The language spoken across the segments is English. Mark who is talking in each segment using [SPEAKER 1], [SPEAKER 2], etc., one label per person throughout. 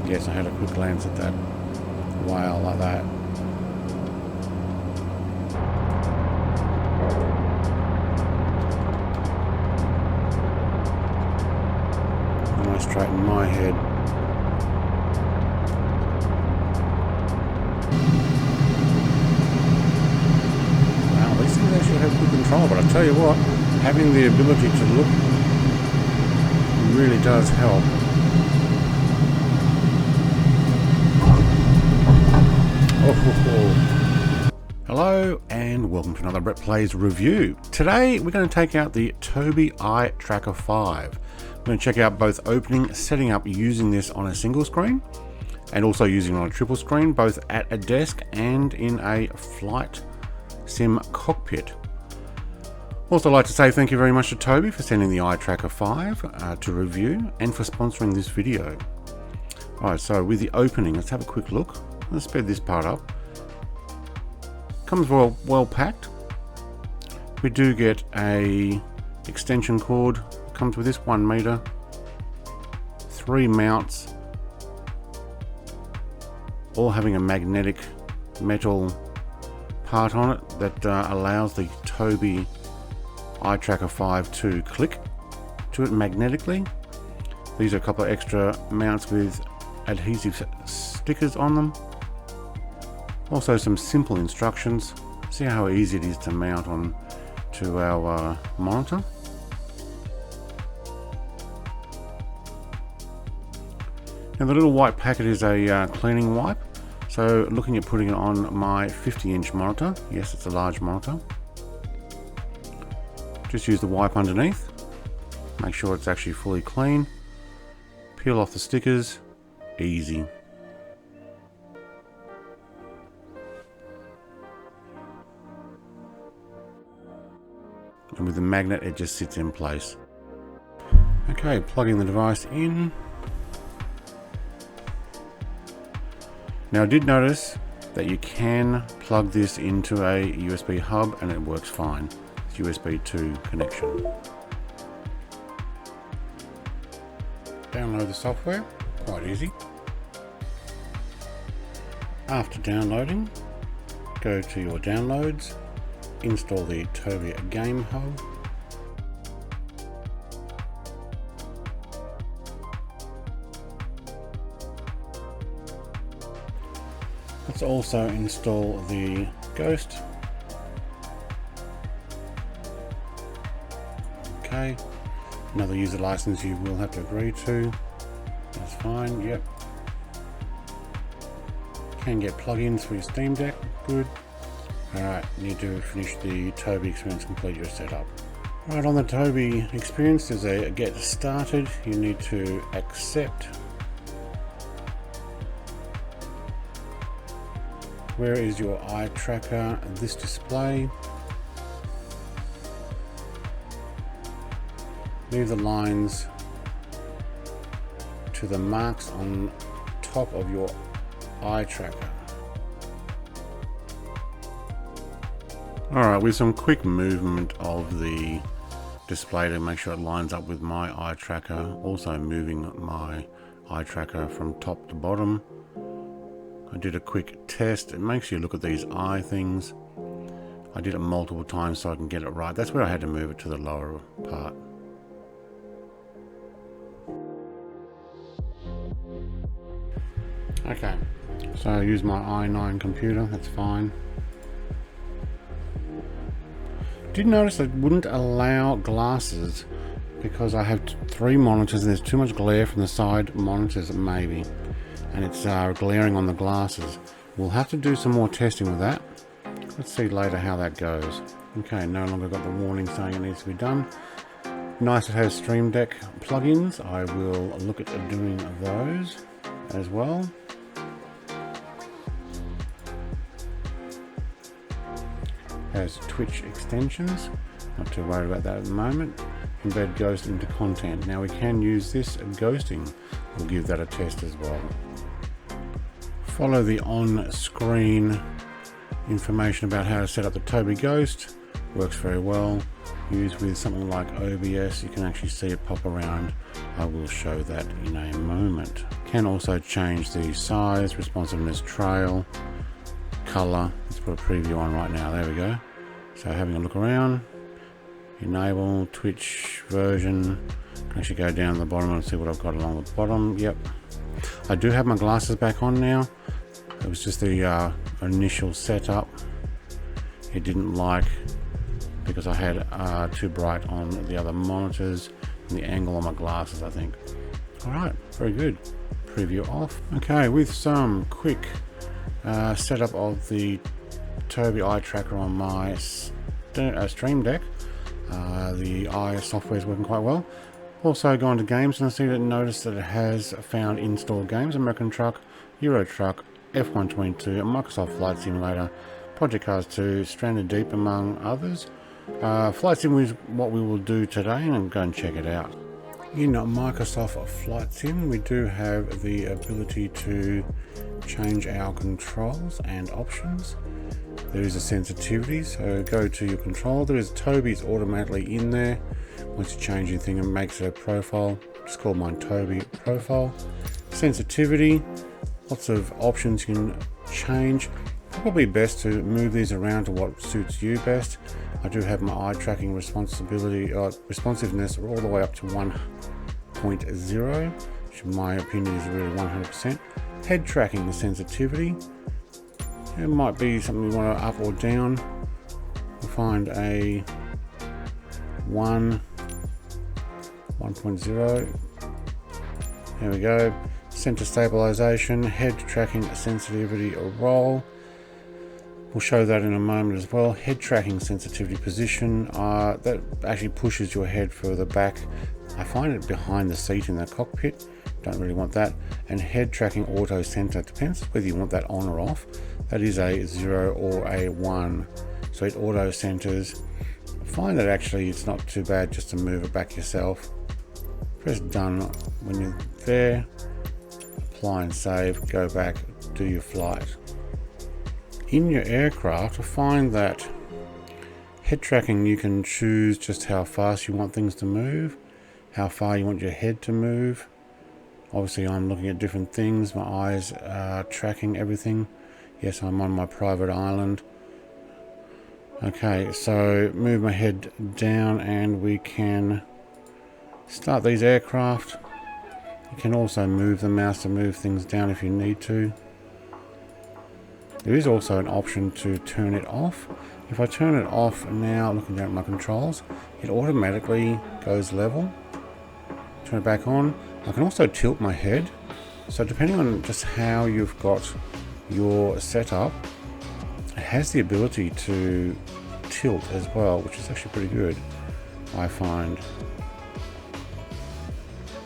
[SPEAKER 1] Yes, I had a quick glance at that whale like that. And I straighten my head. Wow, these things actually have good control, but I tell you what, having the ability to look really does help. Oh. Hello and welcome to another Brett Plays review. Today we're going to take out the Tobii Eye Tracker 5. We're going to check out both opening, setting up using this on a single screen and also using it on a triple screen, both at a desk and in a flight sim cockpit. Also like to say thank you very much to Tobii for sending the Eye Tracker 5 to review and for sponsoring this video. Alright, so with the opening, let's have a quick look. Let's speed this part up. Comes well packed. We do get a extension cord. Comes with this 1 meter, 3 mounts, all having a magnetic metal part on it that allows the Tobii Eye Tracker 5 to click to it magnetically. These are a couple of extra mounts with adhesive stickers on them. Also some simple instructions. See how easy it is to mount on to our monitor. Now the little white packet is a cleaning wipe. So looking at putting it on my 50-inch monitor. Yes, it's a large monitor. Just use the wipe underneath. Make sure it's actually fully clean. Peel off the stickers. Easy. And with the magnet it just sits in place. Okay, plugging the device in. Now I did notice that you can plug this into a USB hub and it works fine. It's USB 2 connection. Download the software, quite easy. After downloading, go to your downloads, install the Tobii Game Hub. Let's also install the Ghost. Okay, another user license you will have to agree to. That's fine, yep. Can get plugins for your Steam Deck, good. Alright, need to finish the Tobii experience, complete your setup. Right, on the Tobii experience there's a get started. You need to accept. Where is your eye tracker? This display. Leave the lines to the marks on top of your eye tracker. Alright, with some quick movement of the display to make sure it lines up with my eye tracker, also moving my eye tracker from top to bottom. I did a quick test. It makes you look at these eye things. I did it multiple times so I can get it right. That's where I had to move it to the lower part. Okay, so I use my i9 computer, that's fine. Did notice I wouldn't allow glasses because I have 3 monitors and there's too much glare from the side monitors maybe, and it's glaring on the glasses. We'll have to do some more testing with that. Let's see later how that goes. Okay, no longer got the warning saying it needs to be done. Nice, it has Stream Deck plugins. I will look at doing those as well. Has Twitch extensions, not too worried about that at the moment. Embed Ghost into content. Now we can use this ghosting. We'll give that a test as well. Follow the on-screen information about how to set up the Tobii Ghost. Works very well. use with something like OBS, you can actually see it pop around. I will show that in a moment. Can also change the size, responsiveness, trail, color. Let's put a preview on right now. There we go. So having a look around, enable Twitch version. Can actually go down the bottom and see what I've got along the bottom. Yep. I do have my glasses back on now. It was just the initial setup. It didn't like, because I had too bright on the other monitors and the angle on my glasses, I think. All right, very good. Preview off. Okay, with some quick setup of the Tobii Eye Tracker on my Stream Deck. The Eye software is working quite well. Also go into games and I see that notice that it has found installed games: American Truck, Euro Truck, F122, Microsoft Flight Simulator, Project Cars 2, Stranded Deep, among others. Flight Sim is what we will do today, and go and check it out. In Microsoft Flight Sim, we do have the ability to change our controls and options. There is a sensitivity, so go to your control. There is Tobii's automatically in there. Once you change anything, it makes it a profile. Just call mine Tobii Profile. Sensitivity, lots of options you can change. Probably best to move these around to what suits you best. I do have my eye tracking responsiveness all the way up to 1.0, which in my opinion is really 100%. Head tracking, the sensitivity. It might be something you want to up or down. We'll find a 1.0. There we go. Center stabilization, head tracking sensitivity or roll. We'll show that in a moment as well. Head tracking sensitivity position, that actually pushes your head further back. I find it behind the seat in the cockpit. Don't really want that. And head tracking auto center, depends whether you want that on or off. That is a 0 or a 1. So it auto centers. I find that actually it's not too bad just to move it back yourself. Press done when you're there. Apply and save, go back, do your flight. In your aircraft, I find that head tracking, you can choose just how fast you want things to move, how far you want your head to move. Obviously I'm looking at different things. My eyes are tracking everything. Yes, I'm on my private island. Okay, so move my head down and we can start these aircraft. You can also move the mouse to move things down if you need to. There is also an option to turn it off. If I turn it off now, looking down at my controls, it automatically goes level. Turn it back on. I can also tilt my head. So depending on just how you've got your setup, it has the ability to tilt as well, which is actually pretty good, I find.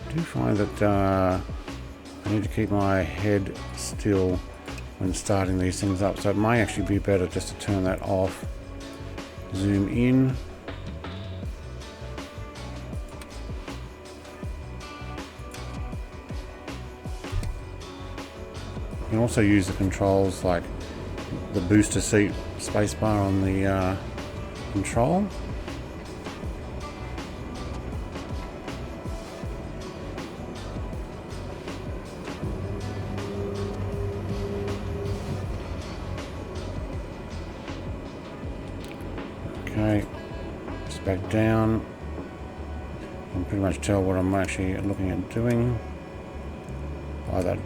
[SPEAKER 1] I do find that I need to keep my head still when starting these things up, so it may actually be better just to turn that off. Zoom in. You can also use the controls like the booster seat spacebar on the control. Okay, just back down. You can pretty much tell what I'm actually looking at doing by that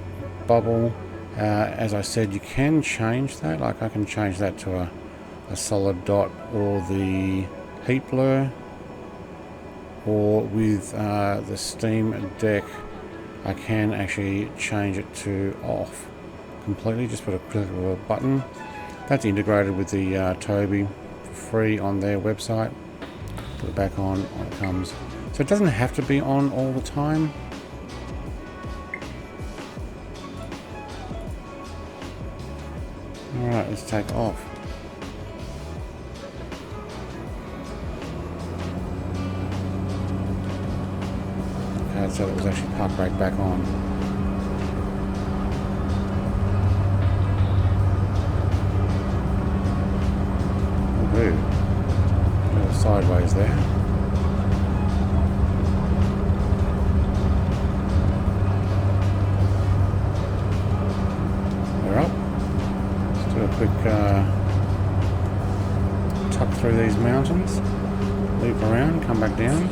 [SPEAKER 1] bubble. As I said, you can change that. Like I can change that to a solid dot or the heat blur, or with the Steam Deck I can actually change it to off completely. Just put a click of a button. That's integrated with the Tobii for free on their website. Put it back on when it comes. So it doesn't have to be on all the time. Alright, let's take off. Okay, so it was actually park brake back on. Woohoo. sideways there. We're up. Let's do a quick tuck through these mountains, loop around, come back down.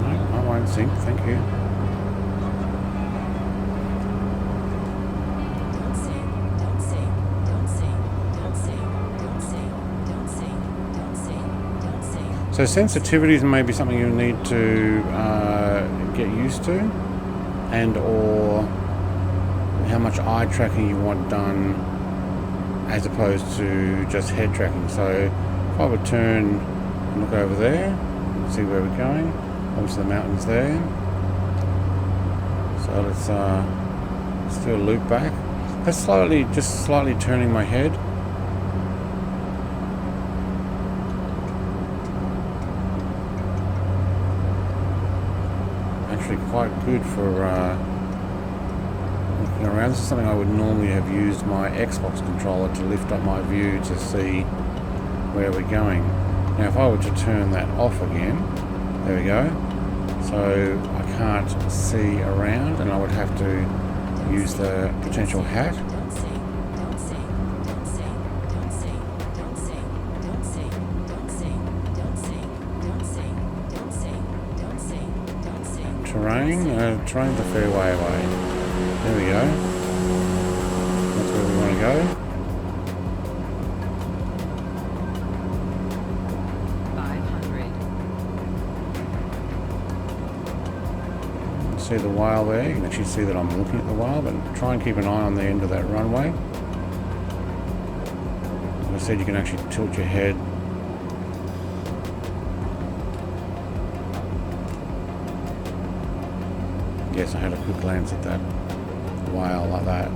[SPEAKER 1] No, I won't sink, thank you. So sensitivities may be something you need to get used to, and or how much eye tracking you want done as opposed to just head tracking. So if I would turn and look over there, see where we're going, obviously the mountain's there. So let's do a loop back. That's just slightly turning my head. Actually quite good for looking around. This is something I would normally have used my Xbox controller to lift up my view to see where we're going. Now if I were to turn that off again, there we go. So I can't see around and I would have to use the potential hat. Terrain's a fair way away. There we go. That's where we want to go. See the whale there. You can actually see that I'm looking at the whale, but try and keep an eye on the end of that runway. As I said, you can actually tilt your head. Yes, I had a quick glance at that whale like that.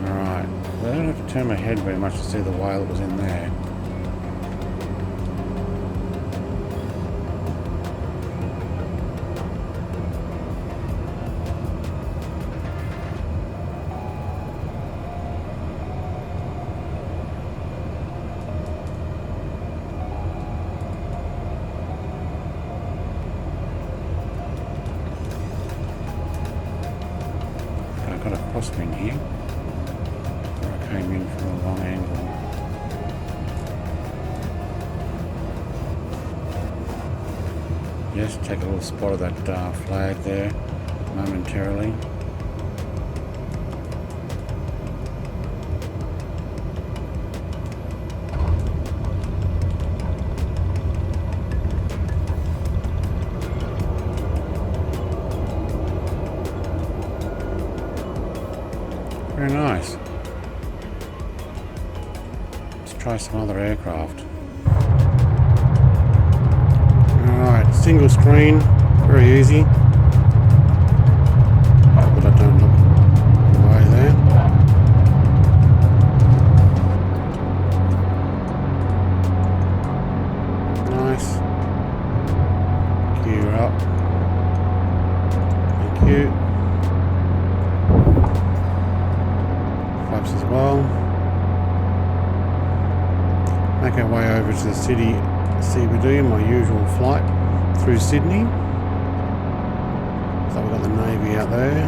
[SPEAKER 1] Alright, I don't have to turn my head very much to see the whale that was in there. Got a crosswind here. I came in from a long angle. Yes, take a little spot of that flag there momentarily. Very nice. Let's try some other aircraft. Alright, single screen, very easy. But I don't look away there. Nice. Gear up. Thank you. As well. Make our way over to the city CBD, my usual flight through Sydney. So we've got the Navy out there.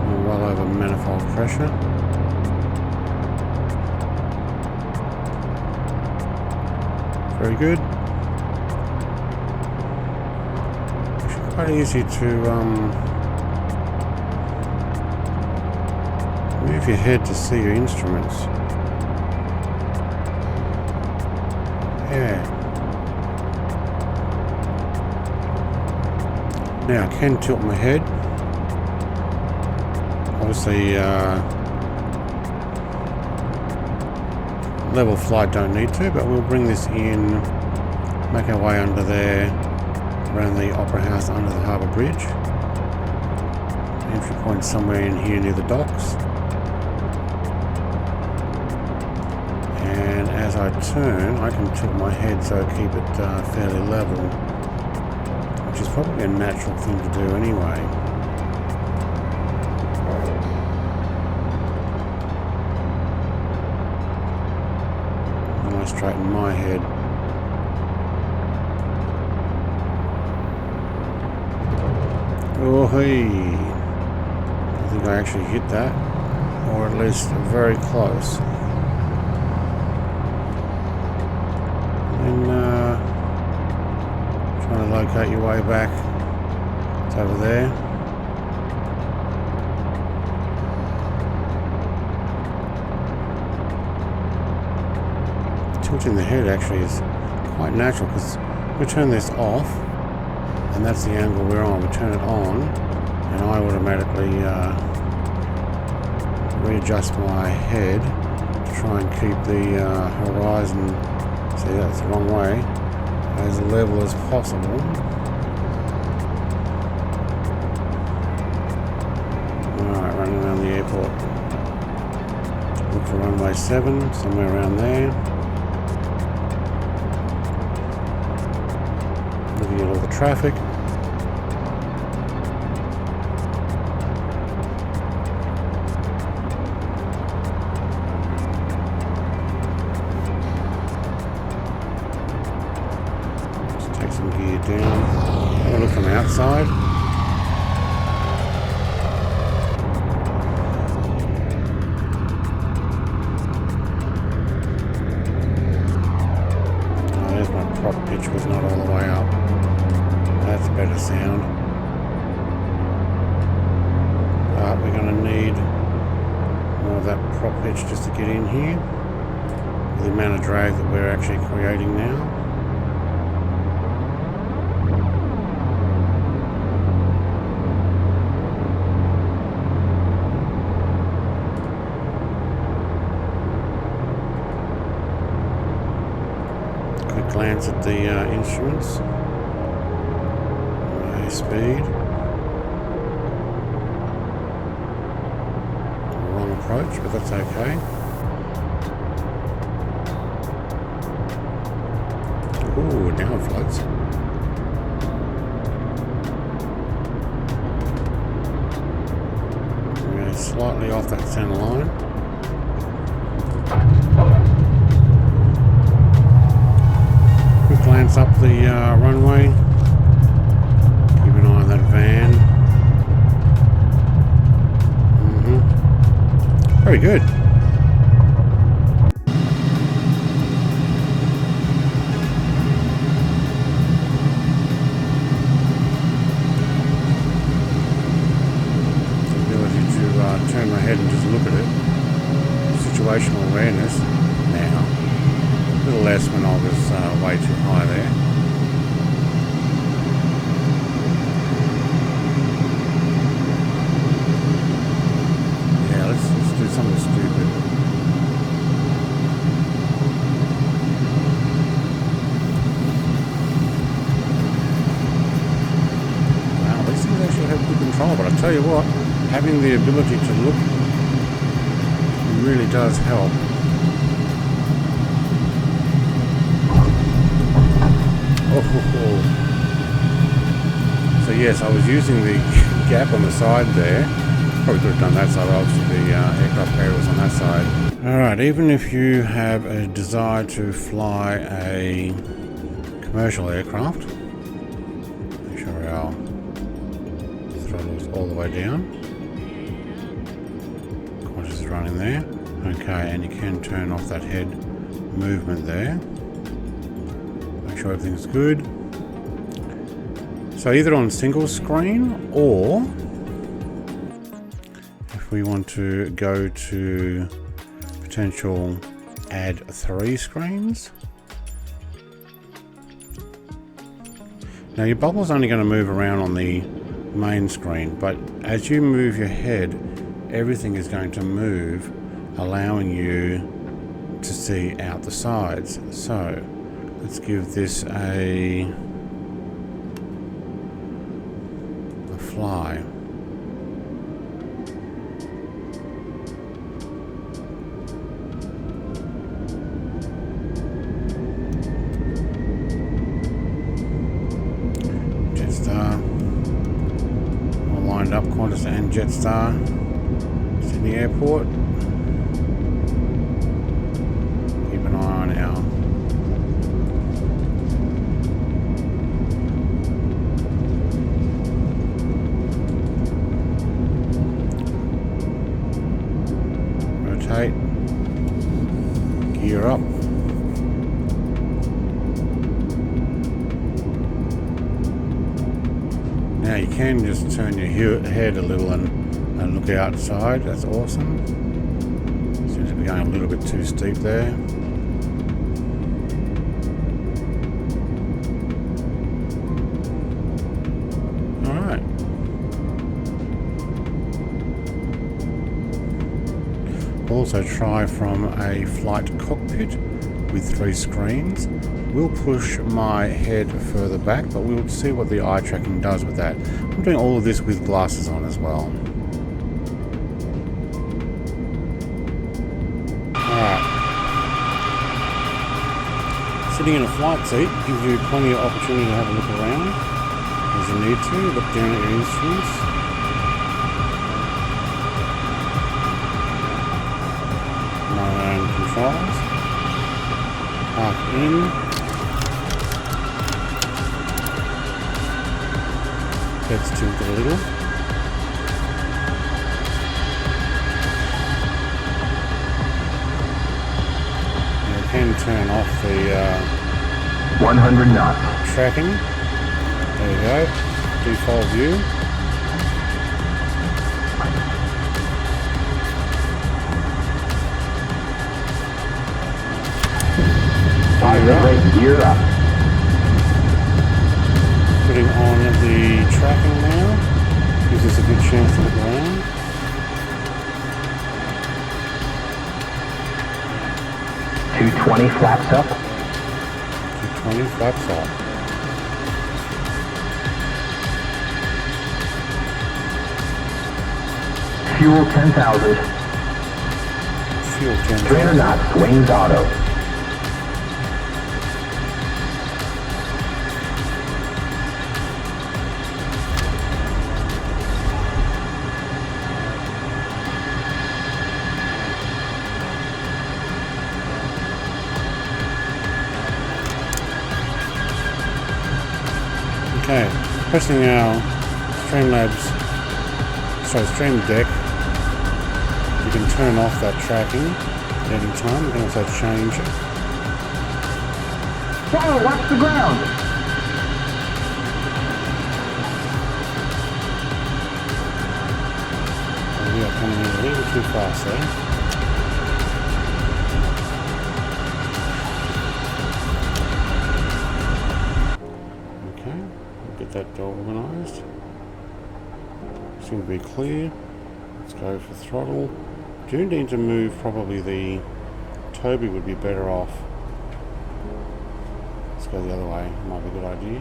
[SPEAKER 1] We're well over manifold pressure. Very good. Quite easy to move your head to see your instruments. Yeah. Now I can tilt my head. Obviously, level flight don't need to, but we'll bring this in, make our way under there. Around the Opera House under the Harbour Bridge. Entry point somewhere in here near the docks. And as I turn, I can tilt my head so I keep it fairly level, which is probably a natural thing to do anyway. And I straighten my head. Oh, hey! I think I actually hit that, or at least very close. And trying to locate your way back. It's over there. Tilting the head actually is quite natural because we turn this off, and that's the angle we're on. We turn it on, and I automatically readjust my head to try and keep the horizon, see that's the wrong way, as level as possible. Alright, running around the airport. Look for runway 7, somewhere around there. Looking at all the traffic. Take some gear down. Have a look from the outside. Oh, there's my prop pitch was not all the way up. That's better sound. But we're going to need more of that prop pitch just to get in here. With the amount of drag that we're actually creating now. Glance at the instruments. Speed. Wrong approach, but that's okay. Ooh, now it floats. We're slightly off that center line. Glance up the runway. Keep an eye on that van. Very good. The ability to turn my head and just look at it. Situational awareness now. A little less when I was way too high there. Yeah, let's do something stupid. Wow, these things actually have good control, but I tell you what, having the ability to look really does help. So yes, I was using the gap on the side there. Probably could have done that side, obviously the aircraft carrier was on that side. Alright, even if you have a desire to fly a commercial aircraft, make sure our throttle is all the way down. Qantas is running there. Okay, and you can turn off that head movement there. Make sure everything's good. So either on single screen, or if we want to go to potential add 3 screens. Now your bubble's only going to move around on the main screen, but as you move your head, everything is going to move, allowing you to see out the sides. So let's give this a fly. lined up, Qantas and Jetstar, Sydney Airport. Keep an eye on our rotate, gear up. Now you can just turn your head a little and look outside. That's awesome. Seems to be going a little bit too steep there. Alright. We'll also try from a flight cockpit with 3 screens. We'll push my head further back, but we'll see what the eye tracking does with that. I'm doing all of this with glasses on as well. Alright. Sitting in a flight seat gives you plenty of opportunity to have a look around as you need to. Look down at your instruments. My own controls. Park in. Head's tilted a little. You can turn off the
[SPEAKER 2] 100 knots
[SPEAKER 1] tracking. There you go. Default view.
[SPEAKER 2] Gear up.
[SPEAKER 1] Putting on the tracking now. Gives us a good chance to look around.
[SPEAKER 2] $220 flaps up.
[SPEAKER 1] 220 flaps up.
[SPEAKER 2] Fuel 10,000.
[SPEAKER 1] Fuel 10,000.
[SPEAKER 2] 300 knots. Wings auto.
[SPEAKER 1] Okay, pressing our Stream Deck, you can turn off that tracking at any time. You can also change it.
[SPEAKER 2] Whoa, watch the ground!
[SPEAKER 1] We are coming in a little too fast there. Get that organised. Seem to be clear. Let's go for throttle. Do need to move, probably the Tobii would be better off. Let's go the other way, might be a good idea.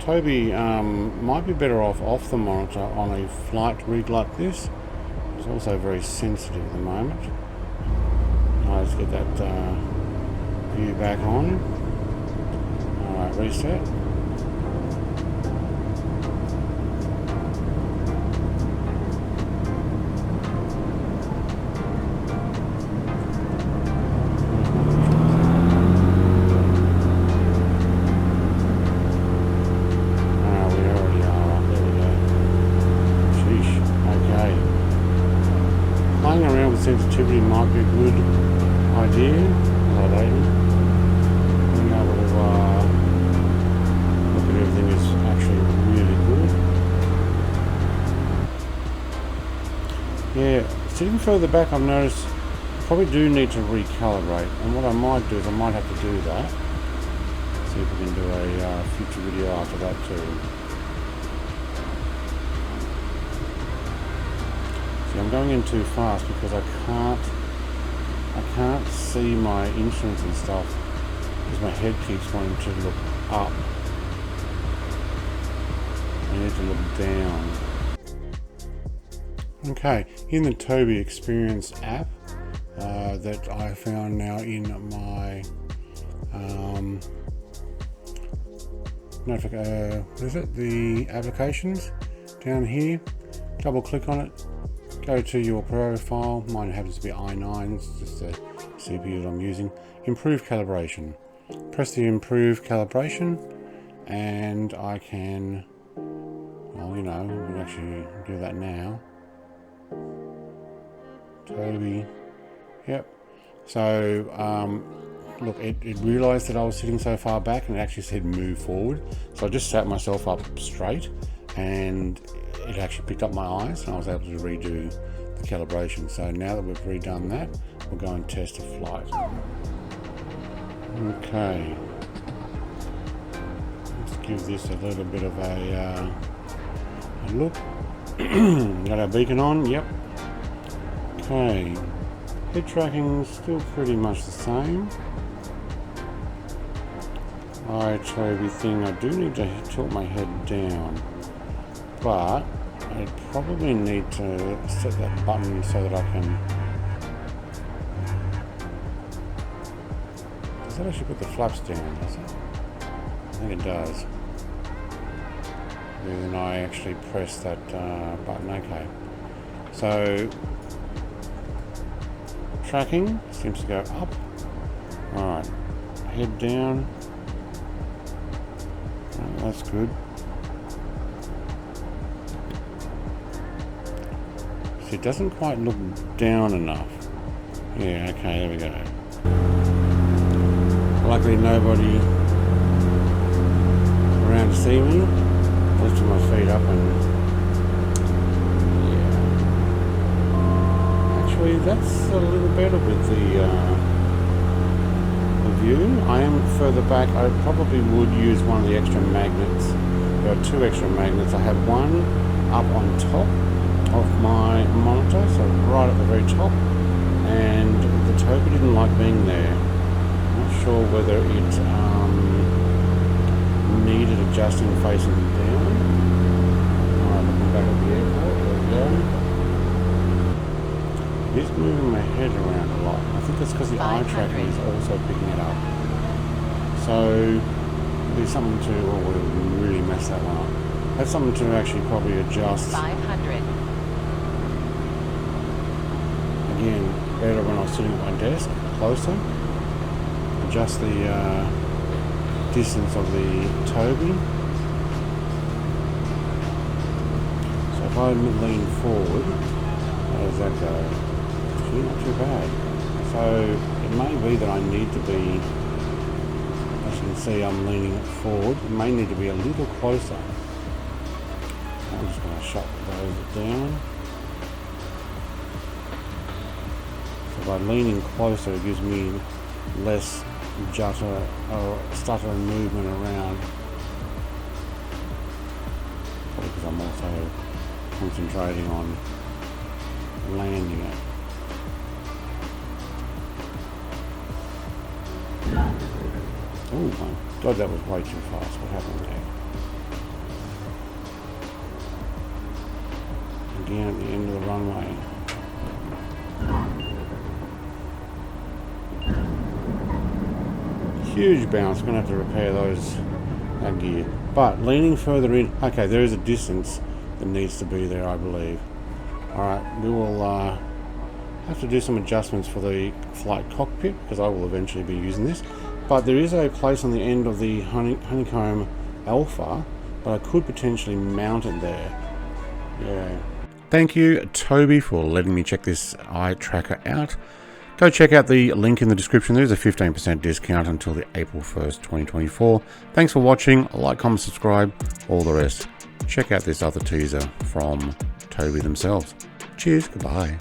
[SPEAKER 1] Tobii might be better off the monitor on a flight rig like this. It's also very sensitive at the moment. Let's get that view back on. Alright, reset. Sensitivity might be a good idea. Hello, lady. Being able to look at everything is actually really good. Yeah, sitting further back, I've noticed I probably do need to recalibrate, and what I might do is I might have to do that. See if we can do a future video after that too. I'm going in too fast because I can't see my instruments and stuff because my head keeps wanting to look up. I need to look down. Okay, in the Tobii Experience app that I found now in my what is it? The applications down here. Double click on it. Go to your profile. Mine happens to be i9. It's just the CPU that I'm using. Improve calibration. Press the improve calibration, and I can. Well, you know, we can actually do that now. Tobii. Yep. So, look, it realised that I was sitting so far back, and it actually said move forward. So I just sat myself up straight, and it actually picked up my eyes, and I was able to redo the calibration. So now that we've redone that, we'll go and test a flight. Okay. Let's give this a little bit of a look. Got our beacon on, yep. Okay. Head tracking is still pretty much the same. Eye Tobii thing, I do need to tilt my head down, but I probably need to set that button so that I can. Does that actually put the flaps down, does it? I think it does. Then I actually press that button, okay. So, tracking seems to go up. Alright, head down. Oh, that's good. See, it doesn't quite look down enough. Yeah, okay, there we go. Luckily nobody around to see me. Lifting my feet up and yeah. Actually, that's a little better with the view. I am further back. I probably would use one of the extra magnets. There are two extra magnets. I have one up on top of my monitor, so right at the very top, and the Tobii didn't like being there. I'm not sure whether it needed adjusting facing down. Alright, looking back at the airport, there we go. It is moving my head around a lot. I think it's because the eye tracking is also picking it up. So there's something to, oh, we really messed that one up. That's something to actually probably adjust.
[SPEAKER 3] 500.
[SPEAKER 1] Again, better when I was sitting at my desk, closer. Adjust the distance of the Tobii. So if I lean forward, how does that go? Actually, not too bad. So it may be that I need to be, as you can see, I'm leaning it forward. It may need to be a little closer. I'm just going to shut those down. So by leaning closer, it gives me less jutter or stutter and movement around. Probably because I'm also concentrating on landing it. Oh my god, that was way too fast. What happened there? Again at the end of the runway. Huge bounce. I'm going to have to repair that gear. But leaning further in, okay, there is a distance that needs to be there, I believe. Alright, we will have to do some adjustments for the flight cockpit, because I will eventually be using this. But there is a place on the end of the honeycomb alpha, but I could potentially mount it there. Yeah. Thank you, Tobii, for letting me check this eye tracker out. Go check out the link in the description. There's a 15% discount until the April 1st, 2024. Thanks for watching. Like, comment, subscribe, all the rest. Check out this other teaser from Tobii themselves. Cheers, goodbye.